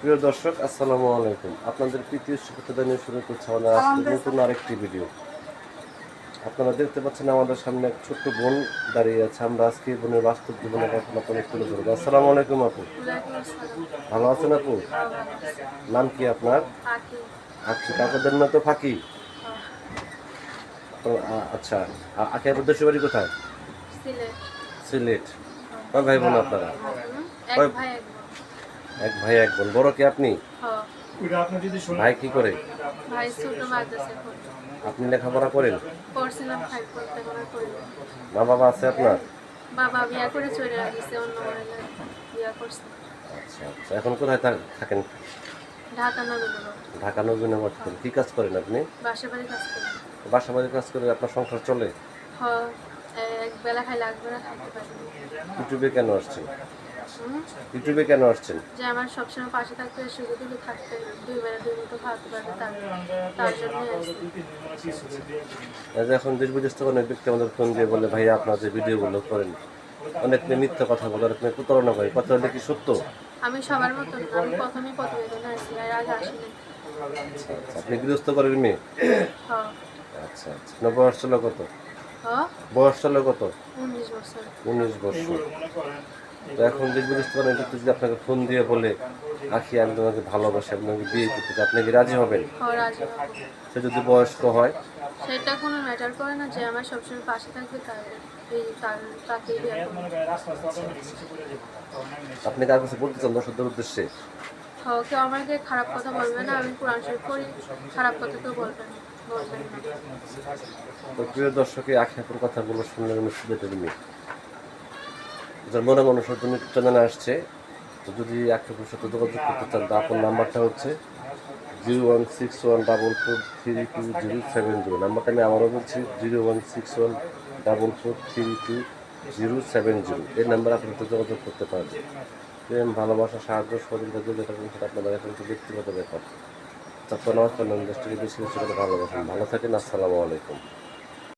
প্রিয় দর্শক, আসসালামু আলাইকুম। আপনাদের প্রীতি শুভেচ্ছা জানিয়ে শুরু করছি আমাদের আজকের নতুন আরেকটি ভিডিও। আপনারা দেখতে পাচ্ছেন আমাদের সামনে এক ছোট্ট বোন দাঁড়িয়ে আছে। আমরা আজকে এই বোনের বাস্তব জীবনের ঘটনা আপনাদের তুলে ধরবো। আসসালামু আলাইকুম আপু। ওয়ালাইকুম আসসালাম। ভালো আছেন আপু? ভালো আছি। নাম কি আপনার? আঁকি। আচ্ছা, কাকাদের না তো ফাঁকি। আচ্ছা, আখি আপুর দেশের বাড়ি কোথায়? সিলেট। সিলেট। কয় ভাই বোন আপনারা? এক কয়? ভাই এক বোন। এক ভাই এক বোন। বড় কি আপনি? হ। ভাই কি করে? ভাই ছোট মাদ্রাসায় পড়ে। আপনি লেখাপড়া করেন? পড়ছিলাম 5 পড়তে কোনো করি না। মা বাবা আছে আপনার? বাবা বিয়া করে চলে গেছে অন্য মহিলায় বিয়া করছে। আচ্ছা আচ্ছা, এখন কোথায় থাকেন? ঢাকা নবীনগর। ঢাকা নবীনগর থাকেন। কি কাজ করেন আপনি? বাসা বাড়ি কাজ করি। বাসা বাড়ির কাজ করে আপনার সংসার চলে? হ। এক বেলা খাই লাগবে না খাইতে পারি না। ইউটিউবে কেন আসছেন? হুম? ইউটিউবে কেন আসছেন? যে আমার সবসময় পাশে থাকতে সুখে দুঃখে থাকতে 2 বেলা 2 মুঠো খাওয়াতে পারবে তার জন্যই আসছি। এই যে এখন দেশ বিদেশ থেকে অনেক ব্যক্তি আমাদের ফোন দিয়ে বলে, ভাইয়া আপনার যে ভিডিওগুলো করেন অনেক মেয়ে মিথ্যা কথা বলে, অনেক মেয়ে প্রতারণা করে, কথা হলে কি সত্য? আমি সবার মতন আমি প্রথমেই প্রতিবেদনে আসছি আর আগে আসিনি। আচ্ছা আচ্ছা, আপনি গৃহস্থ করেন মেয়ে? হ। আচ্ছা আচ্ছা, আপনার বয়স চলো কত? হ। বয়স চলো কত? 19 বছর। 19 বছর। তো এখন দেশ বিদেশ থেকে অনেক ব্যক্তি যদি আপনাকে ফোন দিয়ে বলে, আখি আমি তোমাকে ভালোবাসি, আপনাকে বিয়ে করতে চাই, আপনি কি রাজি হবেন? হ, রাজি হব। সে যদি বয়স্ক হয়? সেটা কোনো ম্যাটার করে না, যে আমার সবসময় পাশে থাকবে তাকেই বিয়ে করবো। আপনি কার কাছে বলতে চান দর্শকদের উদ্দেশ্যে? হ, কেউ আমাকে খারাপ কথা বলবে না, আমি কোরআন শরীফ পড়ি, খারাপ কথা কেউ বলবেন না। তো প্রিয় দর্শকে আখি আপুর কথাগুলো শুনলেন, আমি সিলেটের মেয়ে যার মনে মানুষের জন্য চ্যানেলে আসছে। তো যদি আখি আপুর সাথে যোগাযোগ করতে চান, তো আপনার নাম্বারটা হচ্ছে 01614332070। নাম্বারটা আমি আবারও বলছি, 01614332070। এই নাম্বারে আপনার সাথে যোগাযোগ করতে পারবেন। প্রেম, ভালোবাসা, সাহায্য, সহযোগিতা যেটা করবেন সেটা আপনাদের এখন ব্যক্তিগত ব্যাপার। চাপ্পা নামাজ পড়লেন, দেশটাকে বেশি বেশি করে ভালোবাসেন। ভালো থাকেন। আসসালামু আলাইকুম।